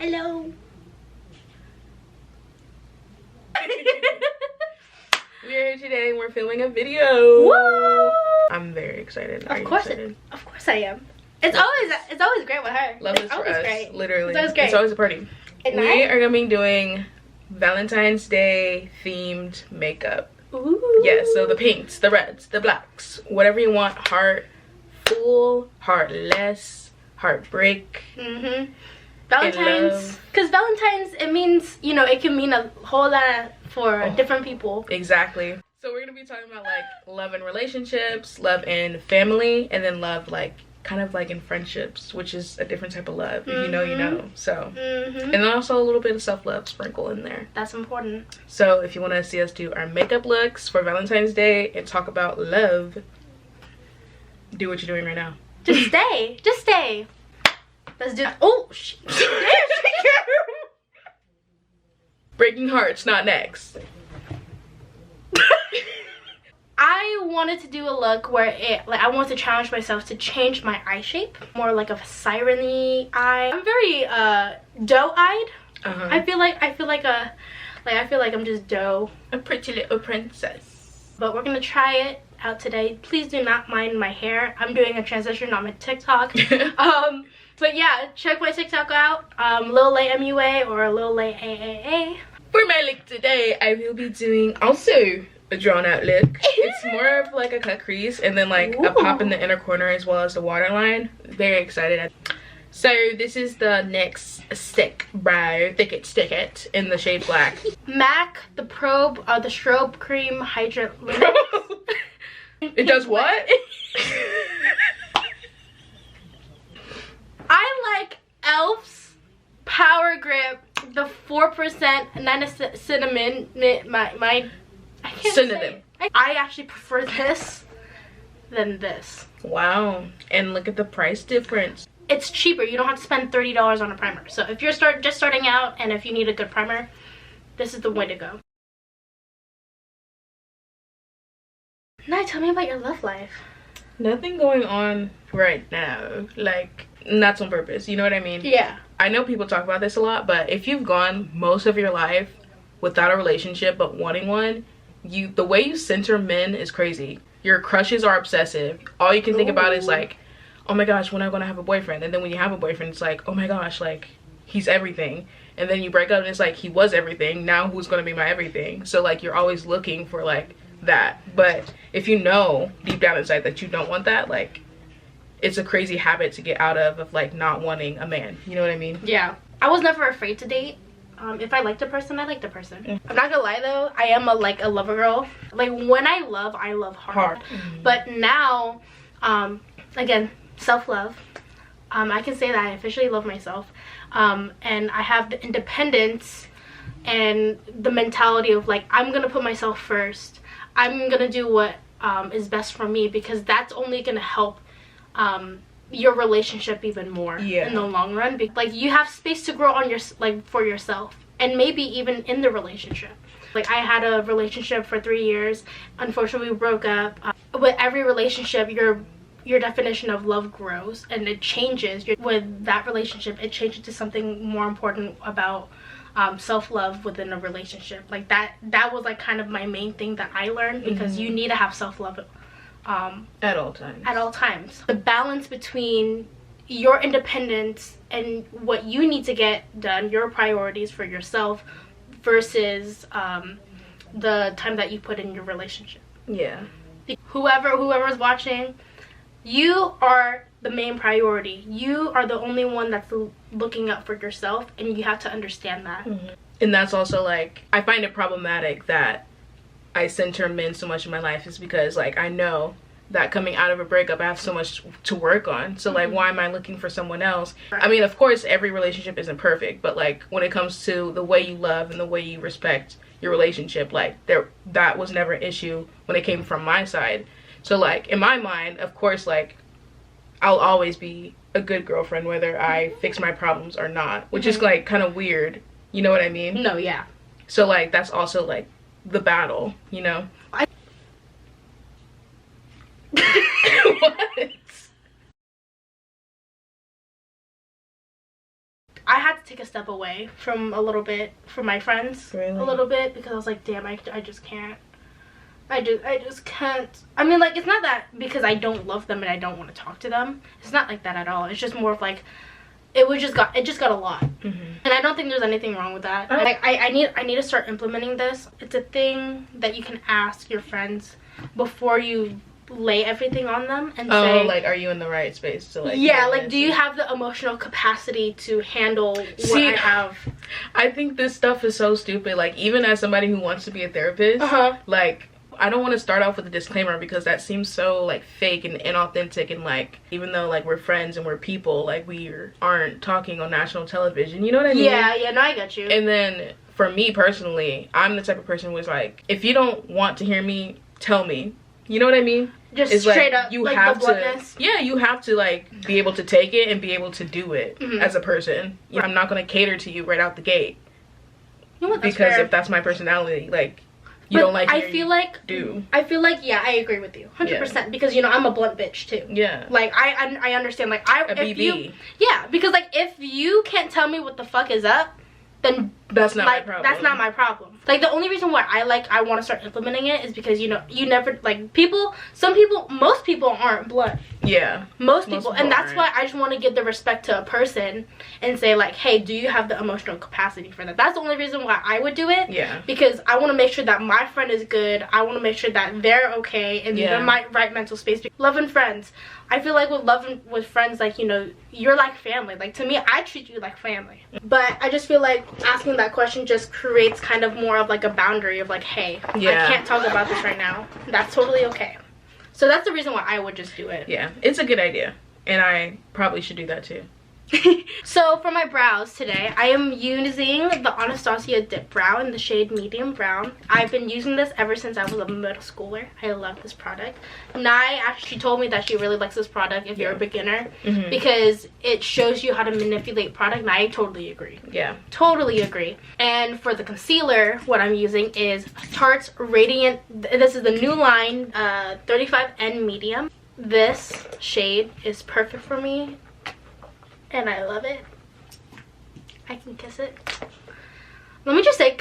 Hello. We're here today and we're filming a video. Woo! I'm very excited. Of course I am. It's always great with her. Love this for us. Great. Literally. It's always great. It's always a party. We are gonna be doing Valentine's Day themed makeup. Ooh. Yeah, so the pinks, the reds, the blacks, whatever you want. Heart full, heartless, heartbreak. Valentine's, because Valentine's, it means, you know, it can mean a whole lot for different people. Exactly. So we're gonna be talking about like love in relationships, love in family, and then love like kind of like in friendships, which is a different type of love. If you know, you know. So and then also a little bit of self-love sprinkle in there. That's important. So if you want to see us do our makeup looks for Valentine's Day and talk about love, do what you're doing right now. Just stay. Just stay. Let's do it. Oh, shit. Breaking hearts, not next. I wanted to do a look where I want to challenge myself to change my eye shape, more like a siren-y eye. I'm very doe-eyed. I feel like I'm just doe, a pretty little princess. But we're gonna try it out today. Please do not mind my hair. I'm doing a transition on my TikTok. But yeah, check my TikTok out, lillaymua or lillayaa. For my look today, I will be doing also a drawn out look. It's more of like a cut crease and then like a pop in the inner corner as well as the waterline. Very excited. So this is the NYX Stick Brow Thick It in the shade black. MAC, the strobe cream hydrant. It does what? I like Elf's Power Grip, the 4% niacinamide. I can't Synonym. say. I actually prefer this than this. Wow, and look at the price difference. It's cheaper. You don't have to spend $30 on a primer. So if you're just starting out and if you need a good primer, this is the way to go. Now tell me about your love life. Nothing going on right now. Like, that's on purpose. You know what I mean? Yeah. I know people talk about this a lot, but if you've gone most of your life without a relationship but wanting one, the way you center men is crazy. Your crushes are obsessive. All you can think about is like, oh my gosh, when am I gonna have a boyfriend? And then when you have a boyfriend, it's like, oh my gosh, like he's everything. And then you break up and it's like, he was everything, now who's gonna be my everything? So like you're always looking for like that. But if you know deep down inside that you don't want that, like it's a crazy habit to get out of like not wanting a man. You know what I mean? Yeah. I was never afraid to date. If I liked a person, I liked a person. I'm not gonna lie though, I am a lover girl. Like when I love hard. But now, again, self-love. I can say that I officially love myself. And I have the independence and the mentality of like, I'm gonna put myself first. I'm gonna do what is best for me, because that's only gonna help your relationship even more in the long run. Like you have space to grow on for yourself, and maybe even in the relationship. Like I had a relationship for 3 years. Unfortunately, we broke up. With every relationship, your definition of love grows and it changes. With that relationship, it changes to something more important about self-love within a relationship. Like that was like kind of my main thing that I learned, because you need to have self-love at all times. At all times. The balance between your independence and what you need to get done, your priorities for yourself, versus the time that you put in your relationship. Yeah. Whoever's watching, you are the main priority. You are the only one that's looking out for yourself, and you have to understand that. And that's also like, I find it problematic that I center men so much in my life, is because like I know that coming out of a breakup I have so much to work on. So like why am I looking for someone else? I mean, of course every relationship isn't perfect, but like when it comes to the way you love and the way you respect your relationship, like that was never an issue when it came from my side. So like in my mind, of course, like I'll always be a good girlfriend whether I fix my problems or not, which is like kind of weird. You know what I mean? No, yeah. So like that's also like the battle, you know? What? I had to take a step away from a little bit from my friends. Really? A little bit, because I was like, damn, I just can't. I just can't. I mean, like, it's not that because I don't love them and I don't want to talk to them. It's not like that at all. It's just more of like, it just got a lot. And I don't think there's anything wrong with that. Like, I need to start implementing this. It's a thing that you can ask your friends before you lay everything on them and say, like, are you in the right space to, like, yeah, like, do you have the emotional capacity to handle what I have? I think this stuff is so stupid. Like, even as somebody who wants to be a therapist, like, I don't want to start off with a disclaimer because that seems so, like, fake and inauthentic, and, like, even though, like, we're friends and we're people, like, we aren't talking on national television, you know what I mean? Yeah, no, I get you. And then for me personally, I'm the type of person who's like, if you don't want to hear me, tell me. You know what I mean? Just it's straight like, up, you like, have the bluntness. to, yeah, you have to, like, be able to take it and be able to do it as a person. You know, I'm not going to cater to you right out the gate. You know what, because fair. if that's my personality, like, you don't like I feel like, yeah, I agree with you 100% because, you know, I'm a blunt bitch too. Yeah. Like, I understand, like, a BB. Yeah, because, like, if you can't tell me what the fuck is up, then that's not like, my problem. That's not my problem. Like, the only reason why I want to start implementing it is because, you know, you never, like, most people aren't blunt. Yeah. Most people, and that's why I just want to give the respect to a person and say, like, hey, do you have the emotional capacity for that? That's the only reason why I would do it. Yeah. Because I want to make sure that my friend is good. I want to make sure that they're okay and they're in my right mental space. Loving friends. I feel like with friends, like, you know, you're like family. Like, to me, I treat you like family. But I just feel like asking that question just creates kind of more of, like, a boundary of, like, hey, I can't talk about this right now. That's totally okay. So that's the reason why I would just do it. Yeah, it's a good idea. And I probably should do that too. So for my brows today, I am using the Anastasia Dip Brow in the shade Medium Brown. I've been using this ever since I was a middle schooler. I love this product. Nye actually told me that she really likes this product if you're a beginner because it shows you how to manipulate product, and I totally agree. Yeah. Totally agree. And for the concealer, what I'm using is Tarte's Radiant. This is the new line, 35N Medium. This shade is perfect for me. And I love it. I can kiss it. Let me just say,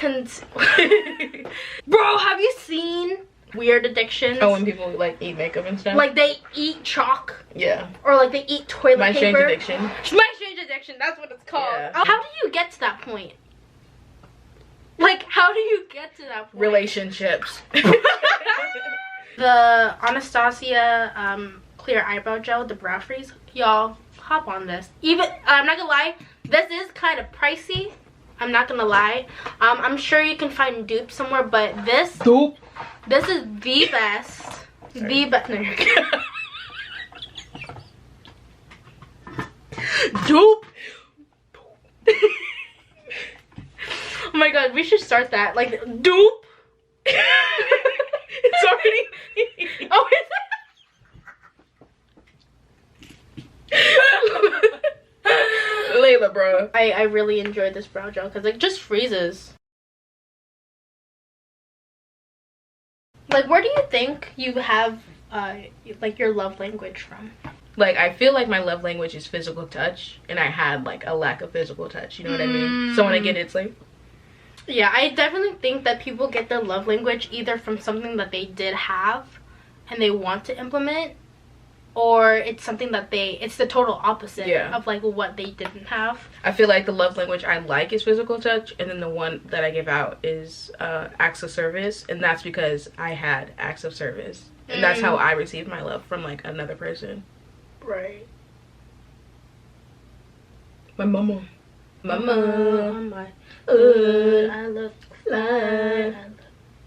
bro, have you seen Weird Addictions? Oh, when people, like, eat makeup and stuff? Like, they eat chalk. Yeah. Or, like, they eat toilet My paper. Strange Addiction. My Strange Addiction, that's what it's called. Yeah. How do you get to that point? Like, how do you get to that point? Relationships. The Anastasia Clear Eyebrow Gel, the Brow Freeze. Y'all, hop on this. Even, I'm not gonna lie, this is kind of pricey. I'm not gonna lie. I'm sure you can find dupes somewhere, but this is the best. Sorry. The best. No, you're good. Dupe. Oh my god, we should start that. Like, dupe. It's already. Oh, is Layla, bro. I really enjoyed this brow gel because it just freezes. Like, where do you think you have like your love language from? Like, I feel like my love language is physical touch, and I had, like, a lack of physical touch, you know what I mean? So when I get it, it's like, yeah, I definitely think that people get their love language either from something that they did have and they want to implement, or it's something that it's the total opposite of, like, what they didn't have. I feel like the love language I like is physical touch, and then the one that I give out is acts of service, and that's because I had acts of service, and that's how I received my love from, like, another person. Right. My mama. Mama. I look fine. I look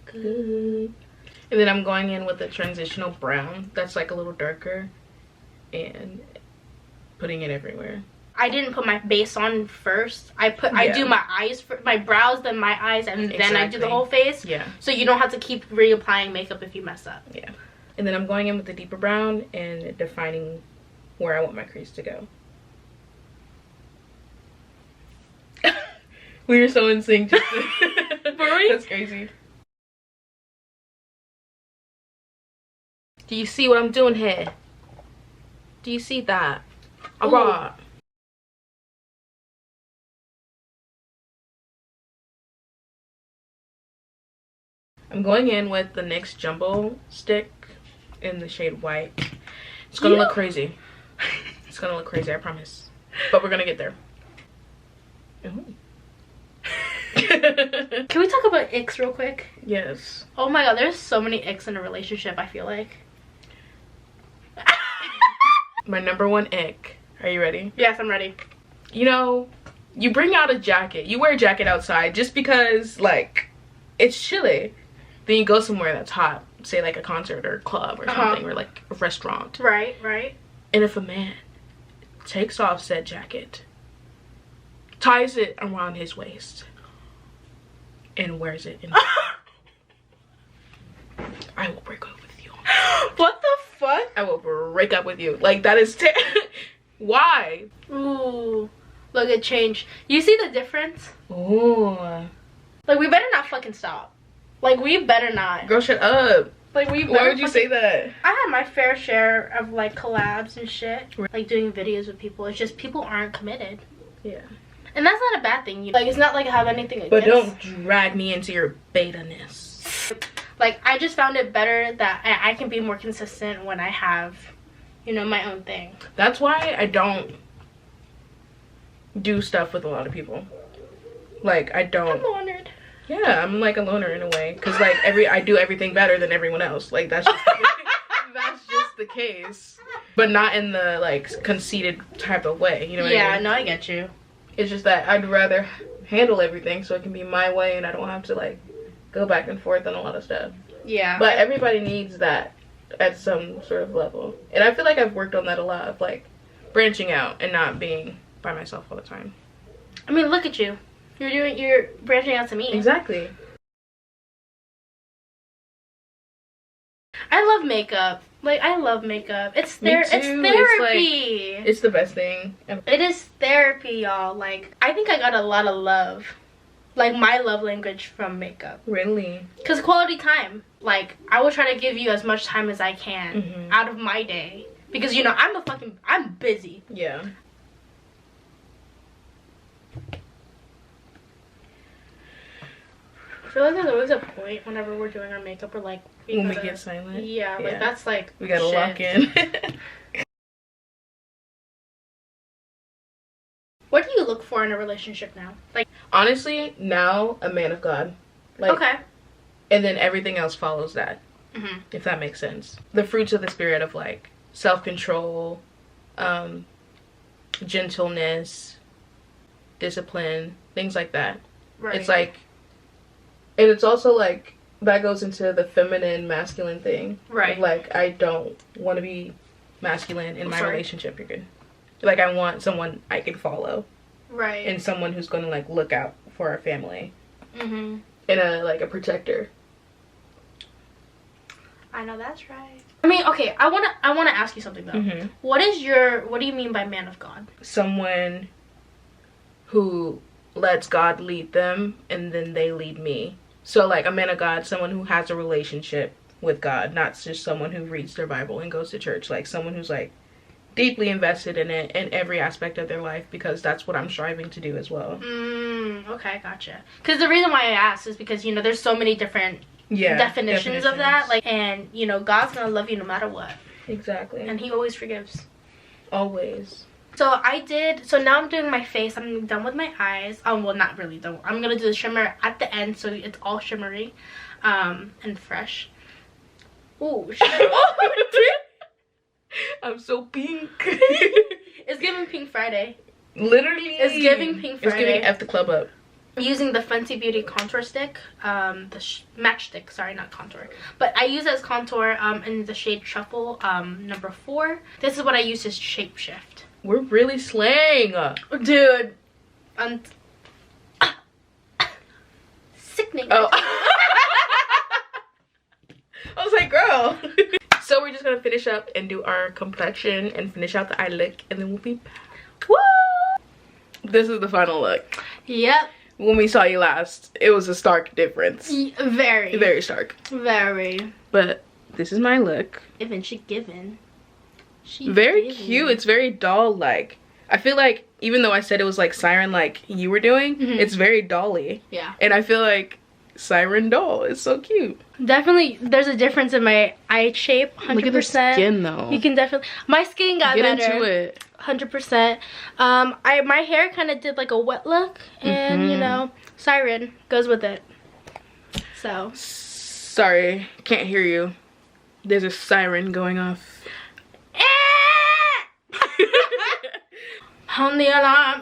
good. And then I'm going in with a transitional brown that's, like, a little darker and putting it everywhere. I didn't put my base on first. I do my eyes, my brows, then my eyes, and then I do the whole face. Yeah. So you don't have to keep reapplying makeup if you mess up. Yeah. And then I'm going in with the deeper brown and defining where I want my crease to go. We were so in sync. That's crazy. Do you see what I'm doing here? Do you see that? Alright. I'm going in with the NYX Jumbo Stick in the shade white. It's gonna look crazy. It's gonna look crazy, I promise. But we're gonna get there. Ooh. Can we talk about icks real quick? Yes. Oh my god, there's so many icks in a relationship, I feel like. My number one ick. Are you ready? Yes, I'm ready. You know, you bring out a jacket. You wear a jacket outside just because, like, it's chilly. Then you go somewhere that's hot. Say, like, a concert or a club or something. Or, like, a restaurant. Right, right. And if a man takes off said jacket, ties it around his waist, and wears it in I will break up with you. What the fuck? I will break up with you. Like, that is why? Ooh, look at change. You see the difference? Ooh. Like, we better not fucking stop. Like, we better not. Girl, shut up. Like, we better. Why would you say that? I had my fair share of, like, collabs and shit. Like, doing videos with people. It's just people aren't committed. Yeah. And that's not a bad thing. You know? Like, it's not like I have anything against. But don't drag me into your beta-ness. Like, I just found it better that I can be more consistent when I have, you know, my own thing. That's why I don't do stuff with a lot of people. Like, I don't. I'm honored. Yeah, I'm like a loner in a way. Because, like, I do everything better than everyone else. Like, that's just that's just the case. But not in the, like, conceited type of way. You know what I mean? Yeah, no, I get you. It's just that I'd rather handle everything so it can be my way and I don't have to, like, go back and forth on a lot of stuff. Yeah. But everybody needs that at some sort of level. And I feel like I've worked on that a lot of, like, branching out and not being by myself all the time. I mean, look at you. You're branching out to me. Exactly. I love makeup. Like, I love makeup. It's therapy. It's the best thing. It is therapy, y'all. Like, I think I got a lot of love. Like, my love language from makeup. Really? Because quality time. Like, I will try to give you as much time as I can out of my day. Because, you know, I'm busy. Yeah. I feel like there's always a point whenever we're doing our makeup or like when we get silent. Yeah, like that's like we gotta lock in. What do you look for in a relationship now? Like, honestly, now a man of God. Like, okay. And then everything else follows that. If that makes sense. The fruits of the spirit of, like, self-control, gentleness, discipline, things like that. Right. It's like, and it's also like that goes into the feminine masculine thing. Right. Of, like, I don't want to be masculine in my relationship. You're good. Like, I want someone I can follow. Right. And someone who's going to, like, look out for our family. And a protector. I know that's right. I mean, okay, I wanna ask you something though. What do you mean by man of God? Someone who lets God lead them and then they lead me. So, like, a man of God, someone who has a relationship with God, not just someone who reads their Bible and goes to church. Like, someone who's, like, deeply invested in it in every aspect of their life, because that's what I'm striving to do as well. Okay, gotcha. Because the reason why I asked is because, you know, there's so many different definitions of that. Like, and, you know, God's gonna love you no matter what. Exactly. And he always forgives. Always. So now I'm doing my face. I'm done with my eyes. Well, not really though. I'm gonna do the shimmer at the end, so it's all shimmery and fresh. Ooh. I'm so pink. It's giving Pink Friday. Literally. It's giving Pink Friday. It's giving F the club up. I'm using the Fenty Beauty contour stick, the matchstick, sorry, not contour. But I use it as contour in the shade Truffle number 4. This is what I use as shapeshift. We're really slaying. Dude. Sickening. Oh. I was like, girl. So we're just going to finish up and do our complexion and finish out the eye look, and then we'll be back. Woo! This is the final look. Yep. When we saw you last, it was a stark difference. Very. Very stark. Very. But this is my look. She given. Very cute. It's very doll-like. I feel like, even though I said it was like siren like you were doing, it's very dolly. Yeah. And I feel like siren doll. It's so cute. Definitely, there's a difference in my eye shape. 100%. Look at the skin though. You can definitely. My skin got better. Get into it. 100%. My hair kind of did like a wet look, and you know, siren goes with it. So. Sorry, can't hear you. There's a siren going off. On the alarm.